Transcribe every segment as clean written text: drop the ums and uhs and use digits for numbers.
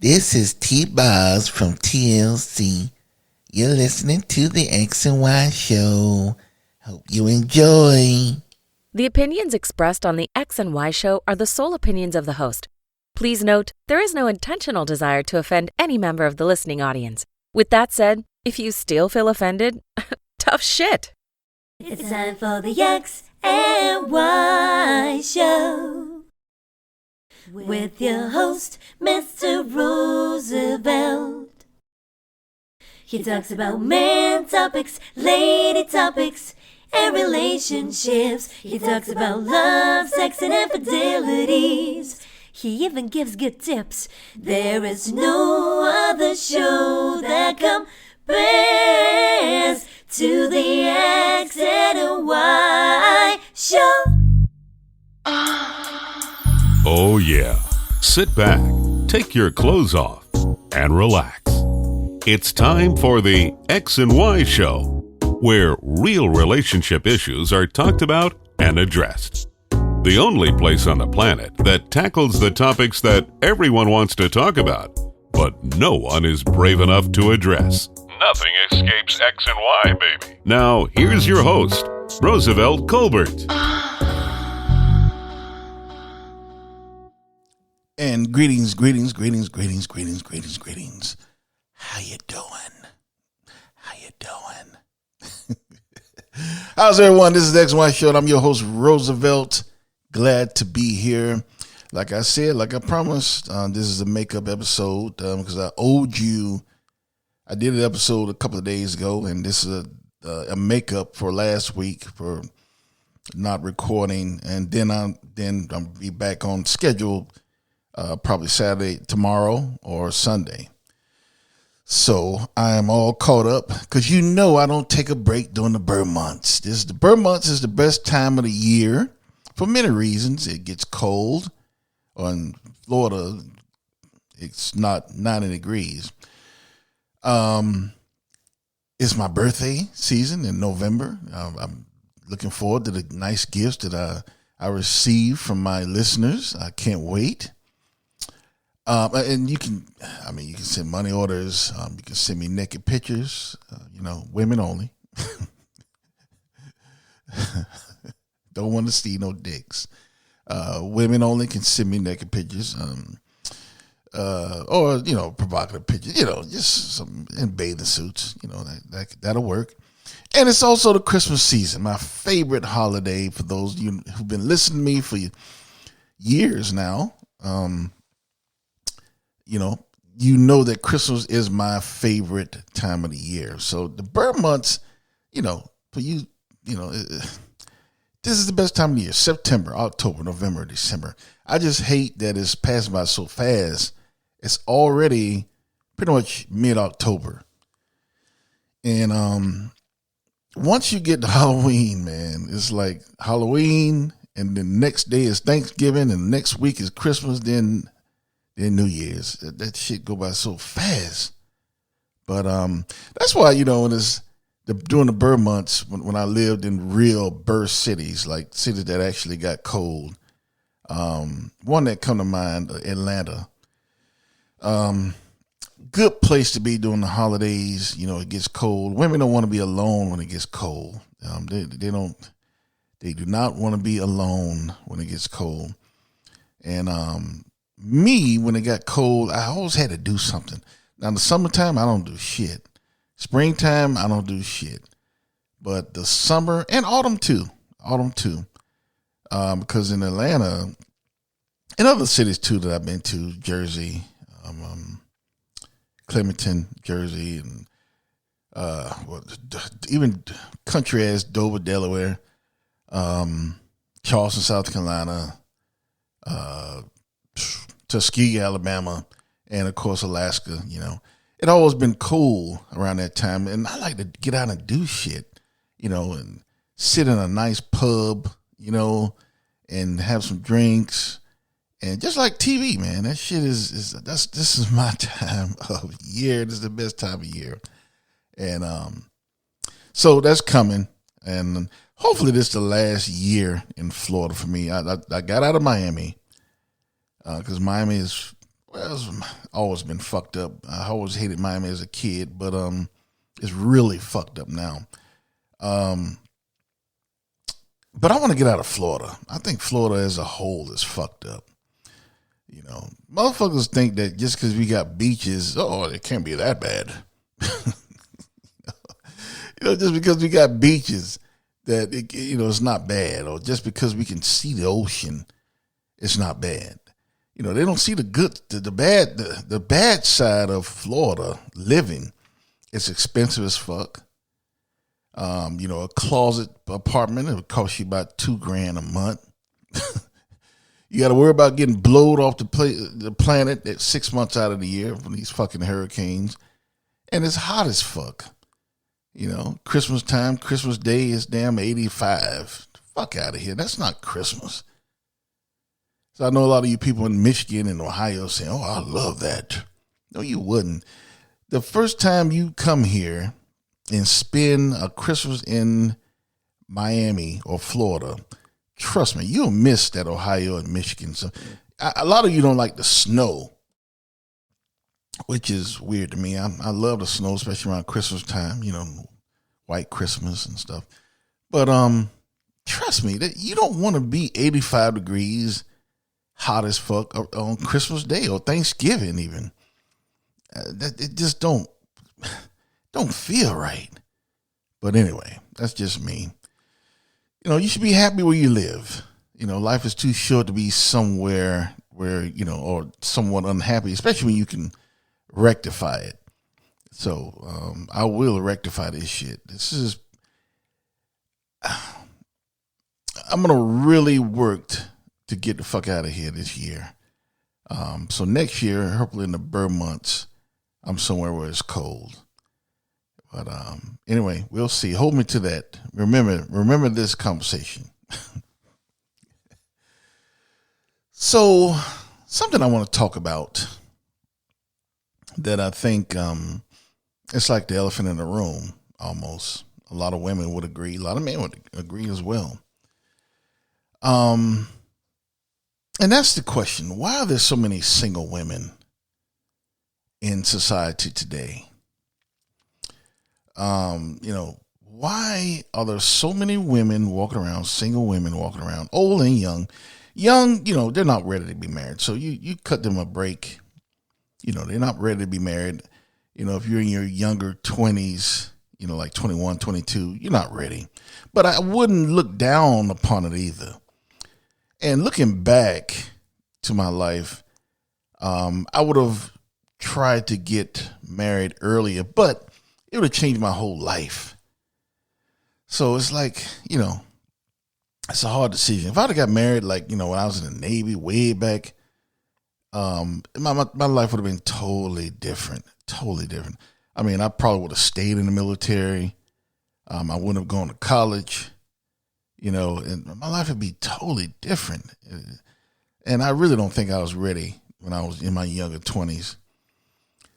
This is T-Boz from TLC. You're listening to the X and Y Show. Hope you enjoy. The opinions expressed on the X and Y Show are the sole opinions of the host. Please note, there is no intentional desire to offend any member of the listening audience. With that said, if you still feel offended, tough shit. It's time for the X and Y Show with your host, Mr. Roosevelt. He talks about man topics, lady topics, and relationships. He talks about love, sex, and infidelities. He even gives good tips. There is no other show that compares to the X and Y Show. Oh yeah. Sit back, take your clothes off, and relax. It's time for the X and Y Show, where real relationship issues are talked about and addressed. The only place on the planet that tackles the topics that everyone wants to talk about, but no one is brave enough to address. Nothing escapes X and Y, baby. Now, here's your host, Roosevelt Colbert. And greetings. How you doing? How's everyone? This is the X and Y Show, and I'm your host, Roosevelt. Glad to be here. Like I said, like I promised, this is a makeup episode because I owed you. I did an episode a couple of days ago, and this is a makeup for last week for not recording, and then I'll be back on schedule probably Saturday, tomorrow, or Sunday. So I am all caught up because I don't take a break during the burr months. The burr months is the best time of the year for many reasons. It gets cold. In Florida, it's not 90 degrees. It's my birthday season in November. I'm looking forward to the nice gifts that I receive from my listeners. I can't wait. And you can send money orders. You can send me naked pictures. Women only. Don't want to see no dicks. Women only can send me naked pictures. Or provocative pictures. Just some in bathing suits. That'll work. And it's also the Christmas season, my favorite holiday. For those of you who've been listening to me for years now. You know that Christmas is my favorite time of the year. So the burr months, for you, this is the best time of the year. September, October, November, December. I just hate that it's passing by so fast. It's already pretty much mid-October. And once you get to Halloween, man, it's like Halloween, and the next day is Thanksgiving, and next week is Christmas, then New Year's. That shit go by so fast. But that's why, when it's during the burr months, when I lived in real burr cities, like cities that actually got cold. One that come to mind, Atlanta. Good place to be during the holidays. It gets cold. Women don't want to be alone when it gets cold. They do not want to be alone when it gets cold. And me, when it got cold, I always had to do something. Now, in the summertime, I don't do shit. Springtime, I don't do shit. But the summer and autumn too. Because in Atlanta, and other cities too that I've been to, Jersey, Clementon, Jersey, and even country as Dover, Delaware, Charleston, South Carolina, Tuskegee, Alabama, and of course Alaska. It always been cool around that time, and I like to get out and do shit, and sit in a nice pub, and have some drinks, and just like TV, man. That shit this is my time of year. This is the best time of year, and so that's coming, and hopefully this is the last year in Florida for me. I got out of Miami. Because Miami is that's always been fucked up. I always hated Miami as a kid, but it's really fucked up now. But I want to get out of Florida. I think Florida as a whole is fucked up. You know, motherfuckers think that just because we got beaches, it can't be that bad. Just because we got beaches, that it's not bad, or just because we can see the ocean, it's not bad. They don't see the good, the bad, the bad side of Florida living. It's expensive as fuck. A closet apartment, it would cost you about $2,000 a month. You got to worry about getting blowed off the planet at 6 months out of the year from these fucking hurricanes. And it's hot as fuck. Christmas time, Christmas Day is damn 85. Fuck out of here. That's not Christmas. So I know a lot of you people in Michigan and Ohio saying, oh, I love that. No, you wouldn't. The first time you come here and spend a Christmas in Miami or Florida, trust me, you'll miss that Ohio and Michigan. So a lot of you don't like the snow, which is weird to me. I love the snow, especially around Christmas time, white Christmas and stuff. But trust me, that you don't want to be 85 degrees, hot as fuck on Christmas Day or Thanksgiving even. It just don't feel right. But anyway, that's just me. You should be happy where you live. Life is too short to be somewhere where, or somewhat unhappy, especially when you can rectify it. So I will rectify this shit. I'm going to really work to get the fuck out of here this year. So next year, hopefully in the burr months, I'm somewhere where it's cold. But anyway, we'll see. Hold me to that. Remember this conversation. So something I want to talk about that I think it's like the elephant in the room almost. A lot of women would agree. A lot of men would agree as well. And that's the question. Why are there so many single women in society today? Why are there so many women walking around, single women walking around, old and young? Young, they're not ready to be married. So you cut them a break. They're not ready to be married. If you're in your younger 20s, like 21, 22, you're not ready. But I wouldn't look down upon it either. And looking back to my life, I would have tried to get married earlier, but it would have changed my whole life. So it's like, it's a hard decision. If I'd have got married, like, when I was in the Navy way back, my life would have been totally different. Totally different. I mean, I probably would have stayed in the military. I wouldn't have gone to college, and my life would be totally different. And I really don't think I was ready when I was in my younger 20s.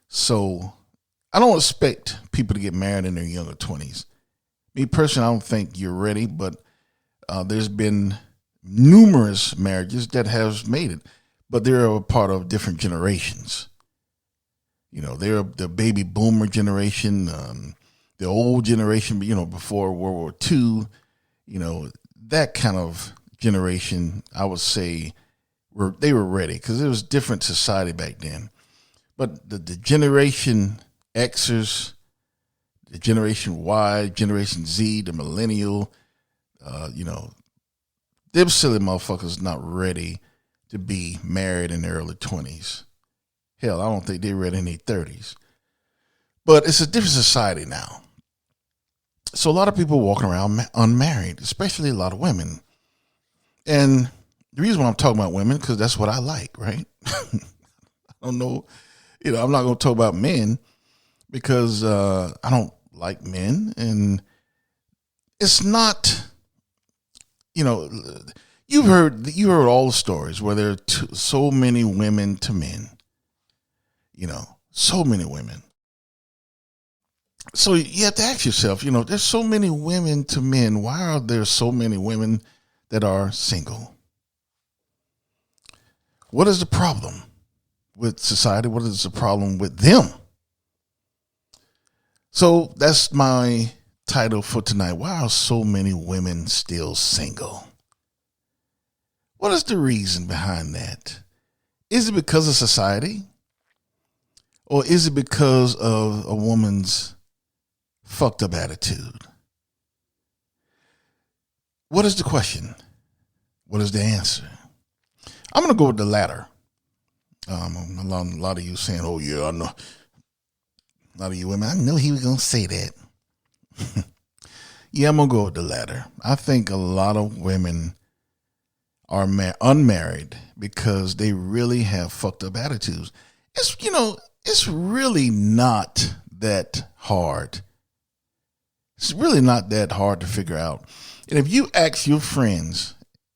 So I don't expect people to get married in their younger 20s. Me personally, I don't think you're ready, but there's been numerous marriages that have made it, but they're a part of different generations. They're the baby boomer generation, the old generation, before World War II, that kind of generation, I would say they were ready because it was different society back then. But the Generation Xers, the Generation Y, Generation Z, the millennial, them silly motherfuckers not ready to be married in their early 20s. Hell, I don't think they're ready in their 30s. But it's a different society now. So a lot of people walking around unmarried, especially a lot of women. And the reason why I'm talking about women, because that's what I like, right? I don't know, I'm not going to talk about men because I don't like men. And it's not, you've heard all the stories where there are so many women to men, so many women. So you have to ask yourself, there's so many women to men. Why are there so many women that are single? What is the problem? with society? What is the problem with them? So that's my title for tonight. Why are so many women still single? What is the reason behind that? Is it because of society? Or is it because of a woman's fucked up attitude? What is the question? What is the answer? I'm going to go with the latter. A lot of you saying, oh, yeah, I know. A lot of you women, I know he was going to say that. Yeah, I'm going to go with the latter. I think a lot of women are unmarried because they really have fucked up attitudes. It's really not that hard. It's really not that hard to figure out. And if you ask your friends,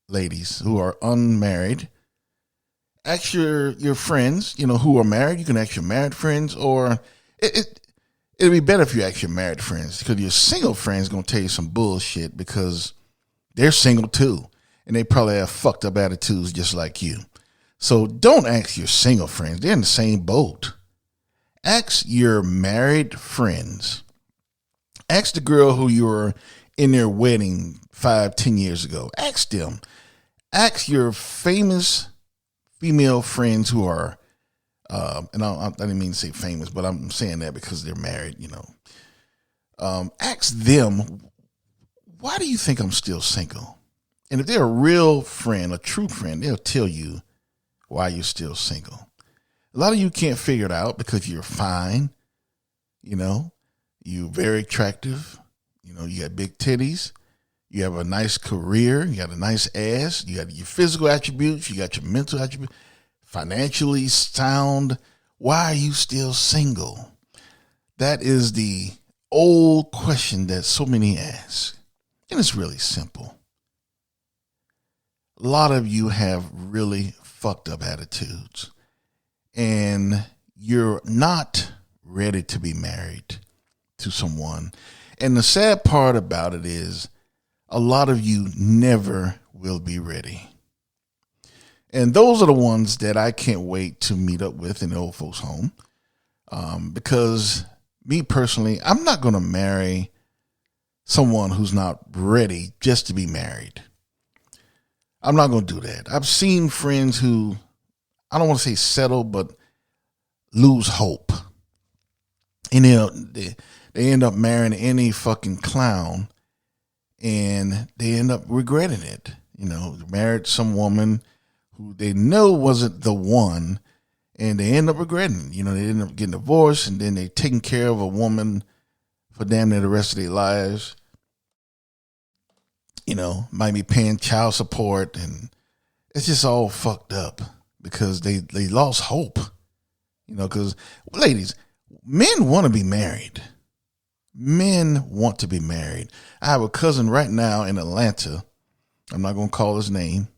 ladies who are unmarried, ask your friends, who are married. You can ask your married friends, or it'd be better if you ask your married friends, because your single friends going to tell you some bullshit because they're single too. And they probably have fucked up attitudes just like you. So don't ask your single friends. They're in the same boat. Ask your married friends. Ask the girl who you were in their wedding 5-10 years ago. Ask them. Ask your famous female friends who are, and I didn't mean to say famous, but I'm saying that because they're married, ask them, why do you think I'm still single? And if they're a real friend, a true friend, they'll tell you why you're still single. A lot of you can't figure it out because you're fine, you're very attractive, you got big titties, you have a nice career, you got a nice ass, you got your physical attributes, you got your mental attributes, financially sound. Why are you still single? That is the old question that so many ask. And it's really simple. A lot of you have really fucked up attitudes, and you're not ready to be married to someone. And the sad part about it is a lot of you never will be ready. And those are the ones that I can't wait to meet up with in the old folks' home. Because me personally, I'm not going to marry someone who's not ready just to be married. I'm not going to do that. I've seen friends who, I don't want to say settle, but lose hope. And they end up marrying any fucking clown, and they end up regretting it. Married some woman who they know wasn't the one, and they end up regretting. They end up getting divorced, and then they taking care of a woman for damn near the rest of their lives. Might be paying child support, and it's just all fucked up because they lost hope. Because ladies, men want to be married. Men want to be married. I have a cousin right now in Atlanta. I'm not going to call his name,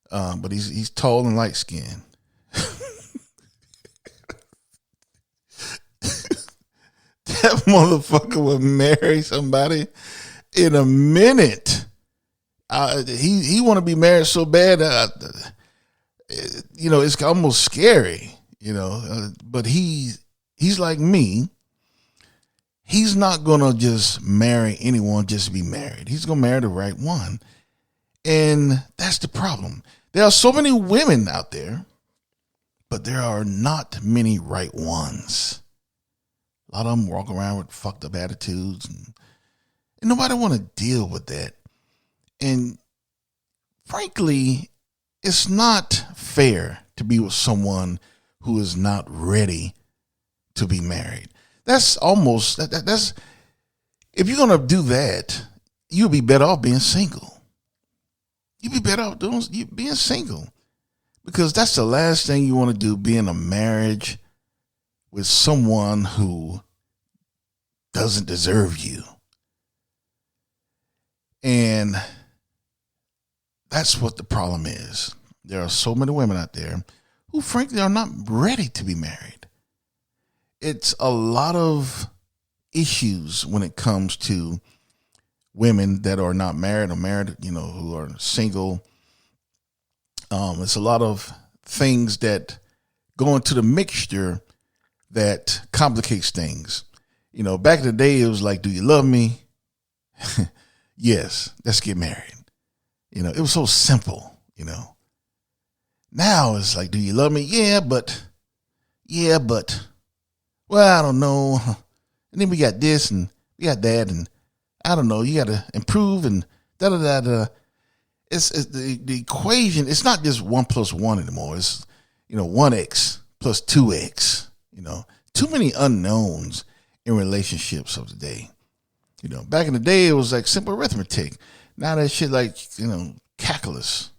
but he's tall and light skinned. That motherfucker would marry somebody in a minute. He want to be married so bad. It's almost scary. But he's like me. He's not gonna just marry anyone just to be married. He's gonna marry the right one, and that's the problem. There are so many women out there, but there are not many right ones. A lot of them walk around with fucked up attitudes, and nobody want to deal with that. And frankly, it's not fair to be with someone who is not ready to be married. That's almost, that's, if you're going to do that, you'll be better off being single. You'd be better off being single, because that's the last thing you want to do, be in a marriage with someone who doesn't deserve you. And that's what the problem is. There are so many women out there who frankly are not ready to be married. It's a lot of issues when it comes to women that are not married or married, who are single. It's a lot of things that go into the mixture that complicates things. Back in the day, it was like, do you love me? Yes, let's get married. It was so simple, Now it's like, do you love me? Yeah, but, well, I don't know. And then we got this and we got that, and I don't know, you got to improve and da-da-da-da. It's the equation. It's not just 1 + 1 anymore. It's, 1x plus 2x, too many unknowns in relationships of the day. Back in the day, it was like simple arithmetic. Now that shit like, calculus.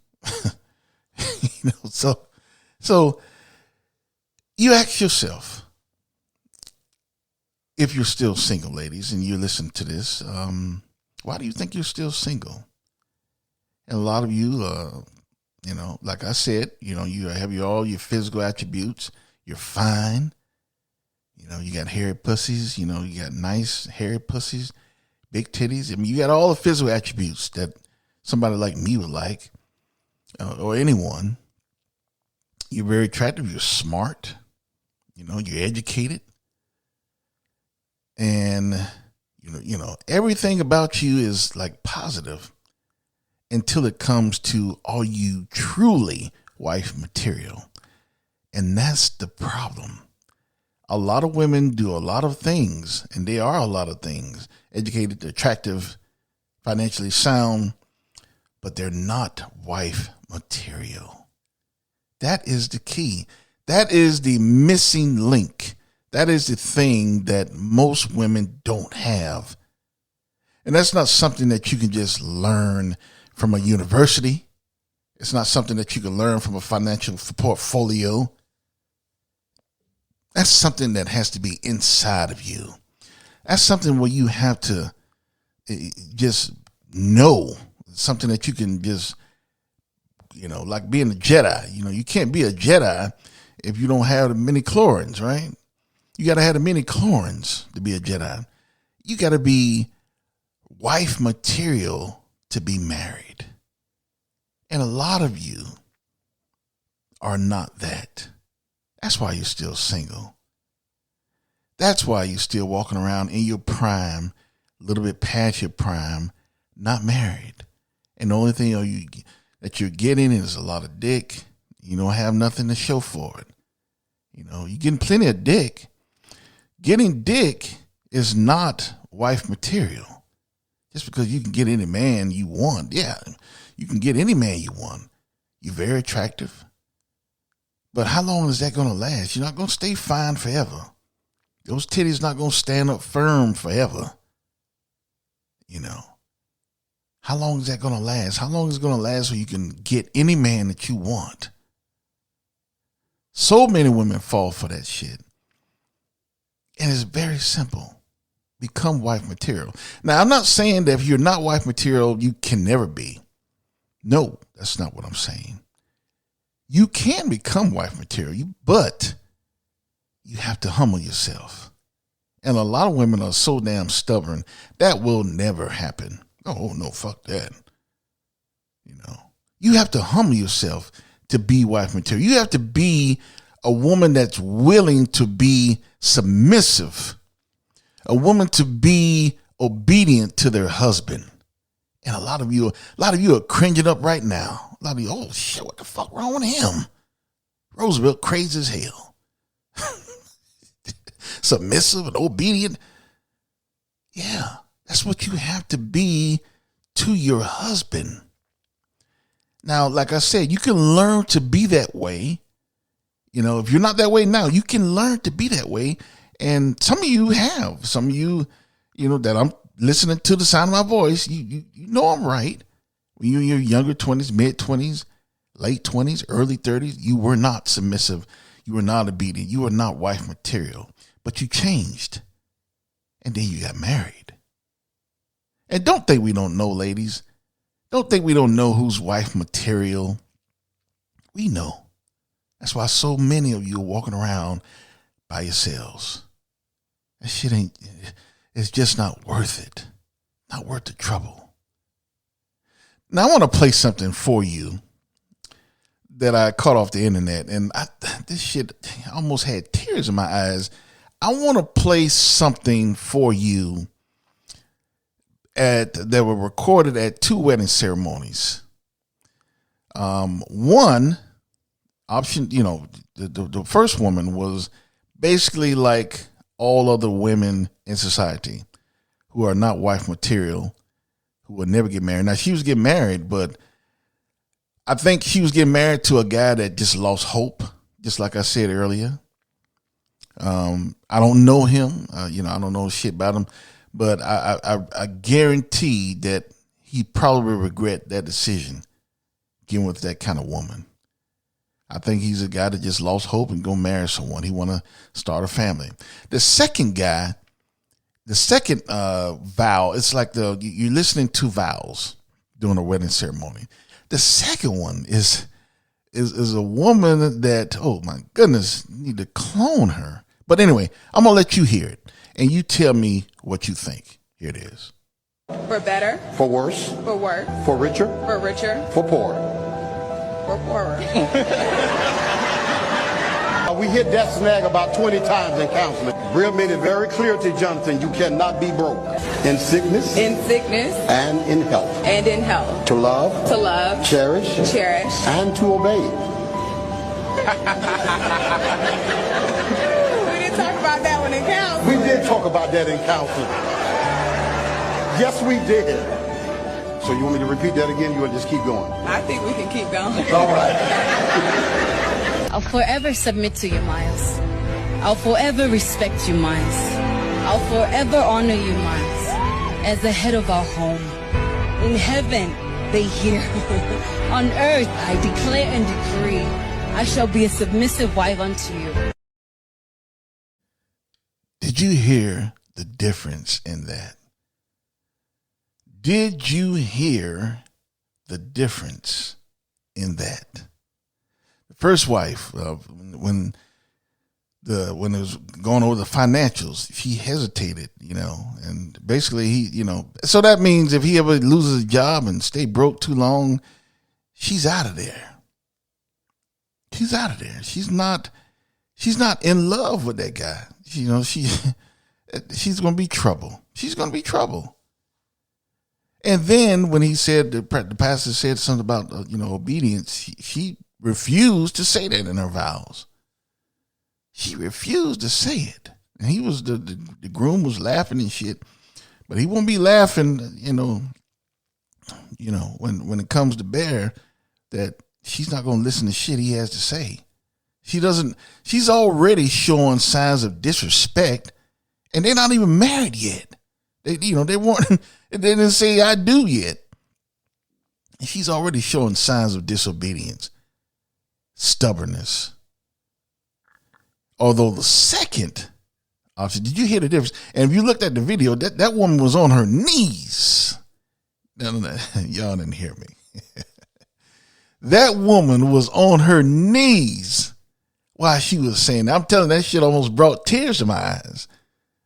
So you ask yourself, if you're still single, ladies, and you listen to this, why do you think you're still single? And a lot of you, like I said, you have all your physical attributes. You're fine. You got hairy pussies. You got nice hairy pussies, big titties. I mean, you got all the physical attributes that somebody like me would like, or anyone. You're very attractive. You're smart. You're educated. And, everything about you is like positive until it comes to, are you truly wife material? And that's the problem. A lot of women do a lot of things, and they are a lot of things. Educated, attractive, financially sound, but they're not wife material. That is the key. That is the missing link. That is the thing that most women don't have. And that's not something that you can just learn from a university. It's not something that you can learn from a financial portfolio. That's something that has to be inside of you. That's something where you have to just know, something that you can just, like being a Jedi. You can't be a Jedi if you don't have the many chlorines, right? You got to have the many chlorines to be a Jedi. You got to be wife material to be married. And a lot of you are not that. That's why you're still single. That's why you're still walking around in your prime, a little bit past your prime, not married. And the only thing that you're getting is a lot of dick. You don't have nothing to show for it. You're getting plenty of dick. Getting dick is not wife material. Just because you can get any man you want. Yeah, you can get any man you want. You're very attractive. But how long is that going to last? You're not going to stay fine forever. Those titties not going to stand up firm forever. How long is that going to last? How long is it going to last so you can get any man that you want? So many women fall for that shit. And it's very simple. Become wife material. Now, I'm not saying that if you're not wife material, you can never be. No, that's not what I'm saying. You can become wife material, but you have to humble yourself. And a lot of women are so damn stubborn, that will never happen. Oh, no, fuck that. You have to humble yourself to be wife material. You have to be a woman that's willing to be submissive, a woman to be obedient to their husband. And a lot of you are cringing up right now. A lot of you, oh shit, what the fuck wrong with him? Roosevelt crazy as hell. Submissive and obedient. Yeah, that's what you have to be to your husband. Now, like I said, you can learn to be that way. If you're not that way now, you can learn to be that way. And some of you have. Some of you, that I'm listening to the sound of my voice, you know I'm right. When you're in your younger 20s, mid-20s, late 20s, early 30s, you were not submissive. You were not obedient. You were not wife material. But you changed. And then you got married. And don't think we don't know, ladies. Don't think we don't know who's wife material. We know. That's why so many of you are walking around by yourselves. That shit it's just not worth it. Not worth the trouble. Now I want to play something for you that I caught off the internet. And this shit almost had tears in my eyes. I want to play something for you that were recorded at 2 wedding ceremonies. One option, the first woman was basically like all other women in society who are not wife material, who will never get married. Now, she was getting married, but I think she was getting married to a guy that just lost hope, just like I said earlier. I don't know him. I don't know shit about him, but I guarantee that he probably regret that decision, getting with that kind of woman. I think he's a guy that just lost hope and go marry someone. He want to start a family. The second guy, vow, it's like you're listening to vows during a wedding ceremony. The second one is a woman that, oh my goodness, you need to clone her. But anyway, I'm going to let you hear it, and you tell me what you think. Here it is. For better. For worse. For worse. For richer. For richer. For poorer. For poorer. We hit that snag about 20 times in counseling. Brill made it very clear to Jonathan, you cannot be broke. In sickness. In sickness. And in health. And in health. To love. To love. Cherish. Cherish. And to obey. We didn't talk about that one in counseling. We did talk about that in counseling. Yes, we did. So you want me to repeat that again? You want to just keep going? I think we can keep going. All right. I'll forever submit to you, Miles. I'll forever respect you, Miles. I'll forever honor you, Miles, as the head of our home. In heaven, they hear. On earth, I declare and decree, I shall be a submissive wife unto you. Did you hear the difference in that? Did you hear the difference in that? The first wife, when it was going over the financials, she hesitated, and basically so that means if he ever loses his job and stay broke too long, she's out of there. She's out of there. She's not in love with that guy. She's going to be trouble. She's going to be trouble. And then when he said, the pastor said something about, obedience, she refused to say that in her vows. She refused to say it. And he was, the groom was laughing and shit, but he won't be laughing, when it comes to Bear, that she's not going to listen to shit he has to say. She's already showing signs of disrespect, and they're not even married yet. They didn't say I do yet. She's already showing signs of disobedience, stubbornness. Although the second option, did you hear the difference? And if you looked at the video, that woman was on her knees. No, y'all didn't hear me. That woman was on her knees while she was saying that. I'm telling you, that shit almost brought tears to my eyes.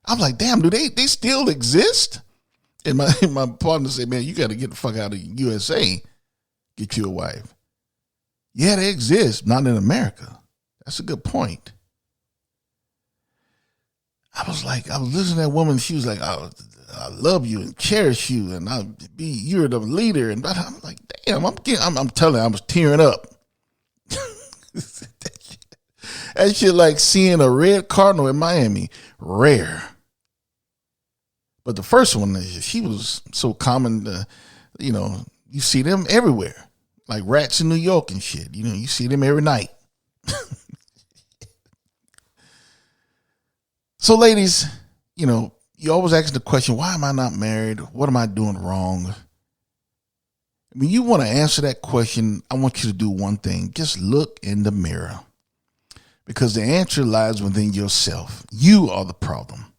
I'm like, damn, do they still exist? And my partner said, man, you got to get the fuck out of the USA, get you a wife. Yeah, they exist, not in America. That's a good point. I was listening to that woman. She was like, I love you and cherish you, and you're the leader. And I'm like, damn, I'm telling you, I was tearing up. That shit like seeing a red cardinal in Miami, rare. But the first one, she was so common, you see them everywhere, like rats in New York and shit. You see them every night. So ladies, you always ask the question, why am I not married? What am I doing wrong? When you want to answer that question, I want you to do one thing. Just look in the mirror. Because the answer lies within yourself. You are the problem,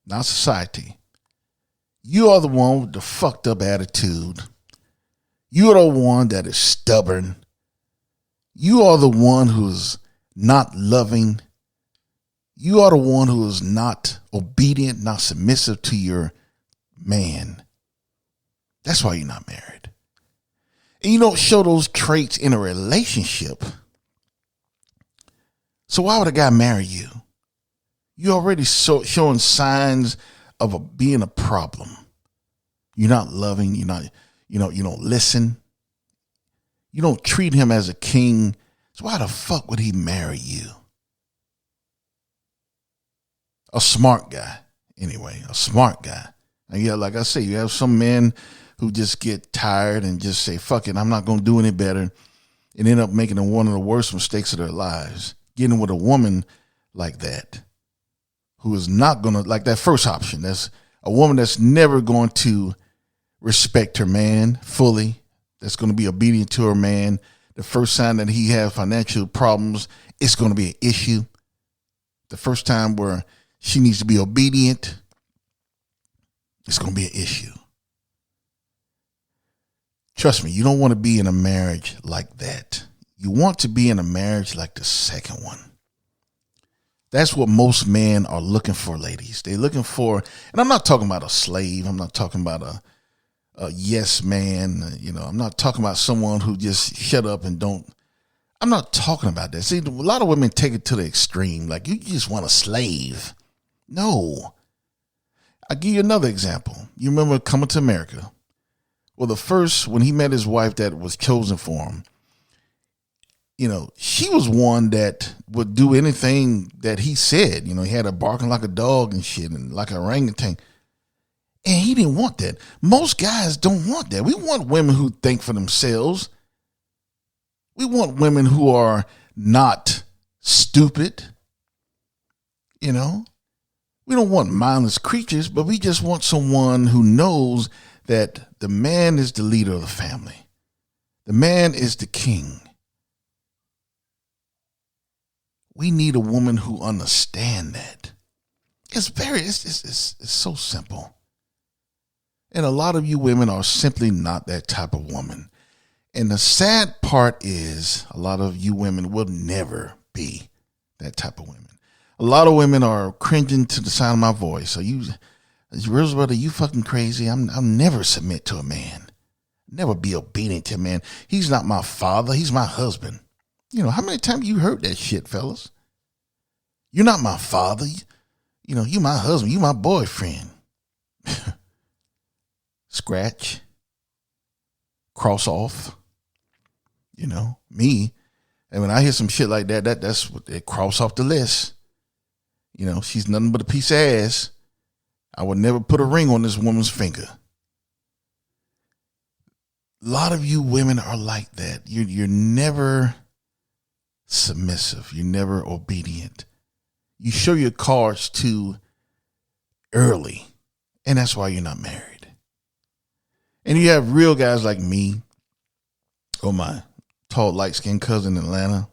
not society. You are the one with the fucked up attitude. You are the one that is stubborn. You are the one who's not loving. You are the one who is not obedient, not submissive to your man. That's why you're not married. And you don't show those traits in a relationship. So why would a guy marry you? You already showing signs of being a problem. You're not loving. You don't listen. You don't treat him as a king. So why the fuck would he marry you? A smart guy, anyway, a smart guy. And yeah, like I say, you have some men who just get tired and just say, fuck it, I'm not going to do any better, and end up making one of the worst mistakes of their lives, getting with a woman like that, who is not going to, like that first option, that's a woman that's never going to respect her man fully, that's going to be obedient to her man. The first sign that he has financial problems, it's going to be an issue. The first time where she needs to be obedient, it's going to be an issue. Trust me, you don't want to be in a marriage like that. You want to be in a marriage like the second one. That's what most men are looking for, ladies. They're looking for, and I'm not talking about a slave. I'm not talking about a yes man. I'm not talking about someone who just shut up and don't. I'm not talking about that. See, a lot of women take it to the extreme. Like, you just want a slave. No. I'll give you another example. You remember Coming to America? Well, when he met his wife that was chosen for him, she was one that would do anything that he said. He had her barking like a dog and shit and like a orangutan. And he didn't want that. Most guys don't want that. We want women who think for themselves. We want women who are not stupid. We don't want mindless creatures, but we just want someone who knows that the man is the leader of the family. The man is the king. We need a woman who understands that. It's so simple. And a lot of you women are simply not that type of woman. And the sad part is a lot of you women will never be that type of women. A lot of women are cringing to the sound of my voice. Roosevelt, are you fucking crazy? I'll never submit to a man. Never be obedient to a man. He's not my father. He's my husband. How many times you heard that shit, fellas? You're not my father. You my husband. You my boyfriend. Scratch. Cross off. Me. And when I hear some shit like that, that's what they cross off the list. She's nothing but a piece of ass. I would never put a ring on this woman's finger. A lot of you women are like that. You're never submissive. You're never obedient. You show your cards too early, and that's why you're not married. And you have real guys like me, or my tall, light-skinned cousin in Atlanta.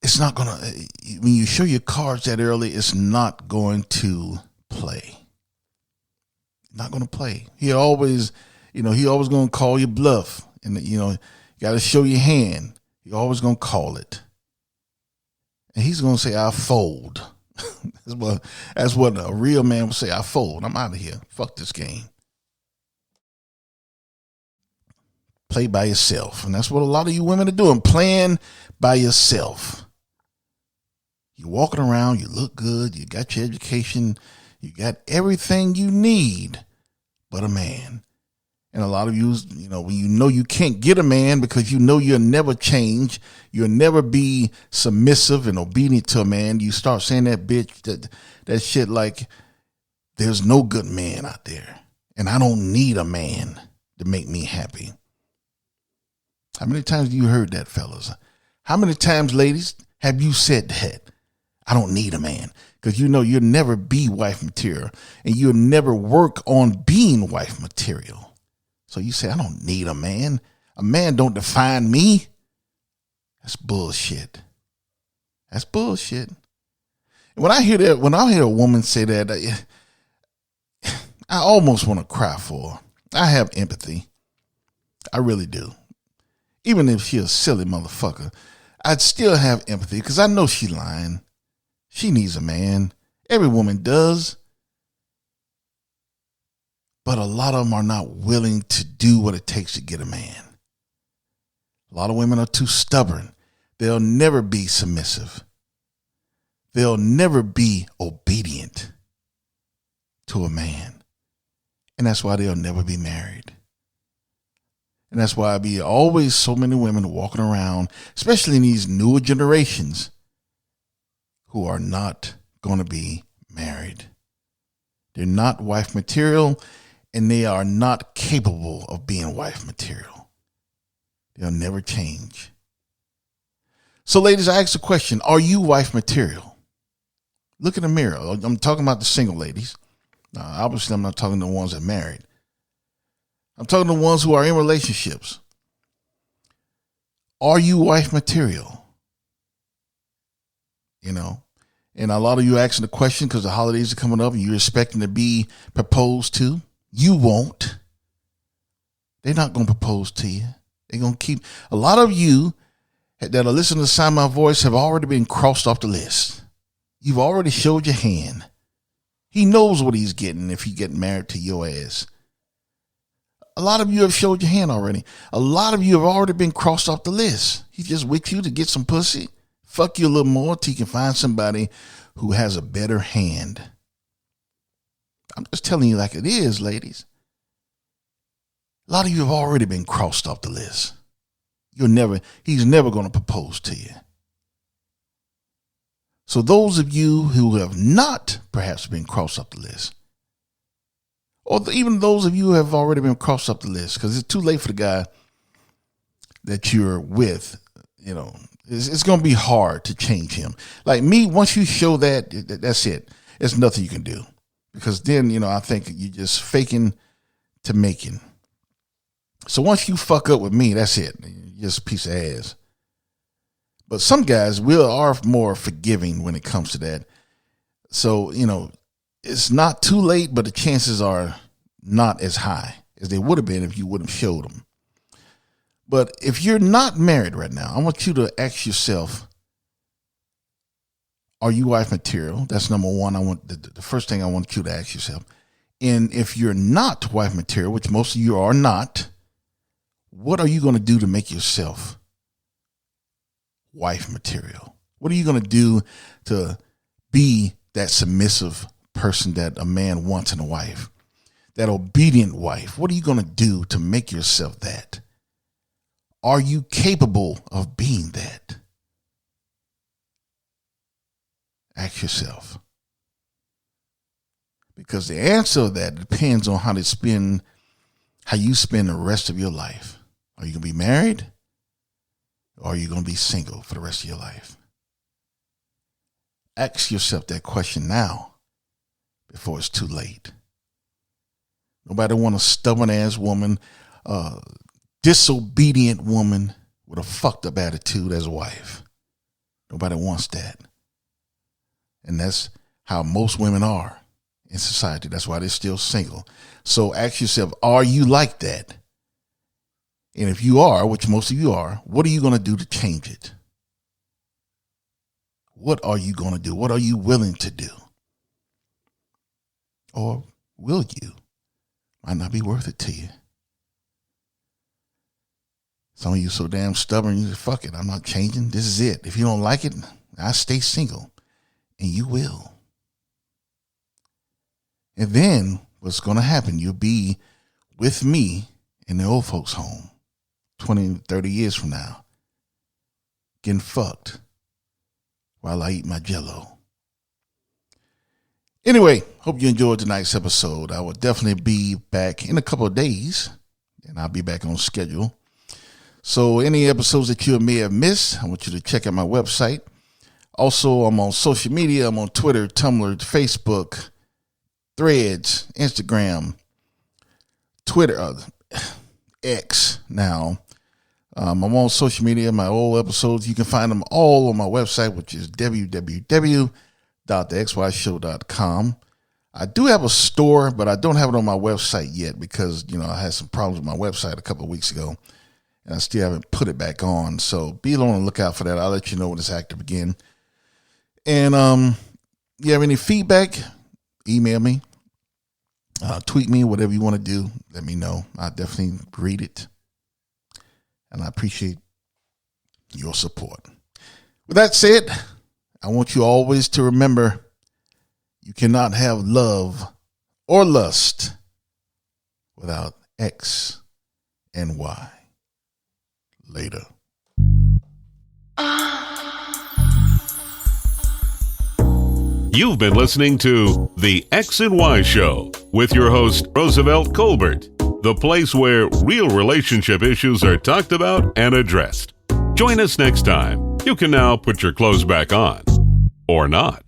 It's not going to, when you show your cards that early, it's not going to play. Not going to play. He always going to call you bluff. And, you got to show your hand. He always going to call it. And he's going to say, I fold. That's what a real man would say. I fold. I'm out of here. Fuck this game. Play by yourself. And that's what a lot of you women are doing. Playing by yourself. You're walking around, you look good, you got your education, you got everything you need but a man. And a lot of you, when you can't get a man because you'll never change, you'll never be submissive and obedient to a man, you start saying that shit like, there's no good man out there, and I don't need a man to make me happy. How many times have you heard that, fellas? How many times, ladies, have you said that? I don't need a man, because you'll never be wife material, and you'll never work on being wife material. So you say, I don't need a man. A man don't define me. That's bullshit. That's bullshit. And when I hear a woman say that, I almost want to cry for her. I have empathy. I really do. Even if she's a silly motherfucker, I'd still have empathy because I know she's lying. She needs a man. Every woman does. But a lot of them are not willing to do what it takes to get a man. A lot of women are too stubborn. They'll never be submissive. They'll never be obedient to a man. And that's why they'll never be married. And that's why I be always so many women walking around, especially in these newer generations, who are not going to be married. They're not wife material, and they are not capable of being wife material. They'll never change. So, ladies, I ask the question, are you wife material? Look in the mirror. I'm talking about the single ladies. Obviously, I'm not talking to the ones that are married. I'm talking to the ones who are in relationships. Are you wife material? You know, and a lot of you asking the question because the holidays are coming up and you're expecting to be proposed to. You won't. They're not going to propose to you. They're going to keep. A lot of you that are listening to the sound of my voice have already been crossed off the list. You've already showed your hand. He knows what he's getting if he get married to your ass. A lot of you have showed your hand already. A lot of you have already been crossed off the list. He's just with you to get some pussy. Fuck you a little more till you can find somebody who has a better hand. I'm just telling you like it is, ladies. A lot of you have already been crossed off the list. He's never going to propose to you. So those of you who have not perhaps been crossed off the list, or even those of you who have already been crossed off the list, because it's too late for the guy that you're with, you know, it's going to be hard to change him. Like me, once you show that's it. There's nothing you can do. Because then, you know, I think you're just faking to making. So once you fuck up with me, that's it. You're just a piece of ass. But some guys are more forgiving when it comes to that. So, you know, it's not too late, but the chances are not as high as they would have been if you wouldn't have showed them. But if you're not married right now, I want you to ask yourself, are you wife material? That's number one. The first thing I want you to ask yourself. And if you're not wife material, which most of you are not, what are you going to do to make yourself wife material? What are you going to do to be that submissive person that a man wants in a wife? That obedient wife? What are you going to do to make yourself that? Are you capable of being that? Ask yourself. Because the answer to that depends on how you spend the rest of your life. Are you going to be married? Or are you going to be single for the rest of your life? Ask yourself that question now before it's too late. Nobody want a stubborn ass woman, disobedient woman with a fucked up attitude as a wife. Nobody wants that. And that's how most women are in society. That's why they're still single. So ask yourself, are you like that? And if you are, which most of you are, what are you going to do to change it? What are you going to do? What are you willing to do? Or will you? Might not be worth it to you. Some of you so damn stubborn, you say, fuck it, I'm not changing. This is it. If you don't like it, I stay single. And you will. And then what's going to happen, you'll be with me in the old folks' home 20, 30 years from now, getting fucked while I eat my Jell-O. Anyway, hope you enjoyed tonight's episode. I will definitely be back in a couple of days, and I'll be back on schedule. So any episodes that you may have missed, I want you to check out my website. Also, I'm on social media. I'm on Twitter, Tumblr, Facebook, Threads, Instagram, Twitter, X now. I'm on social media. My old episodes, you can find them all on my website, which is www.thexyshow.com. I do have a store, but I don't have it on my website yet because, you know, I had some problems with my website a couple of weeks ago, and I still haven't put it back on. So be on the lookout for that. I'll let you know when it's active again. And you have any feedback, email me, tweet me, whatever you want to do. Let me know. I definitely read it. And I appreciate your support. With that said, I want you always to remember you cannot have love or lust without X and Y. Later. You've been listening to The X and Y Show with your host, Roosevelt Colbert, the place where real relationship issues are talked about and addressed. Join us next time. You can now put your clothes back on. Or not.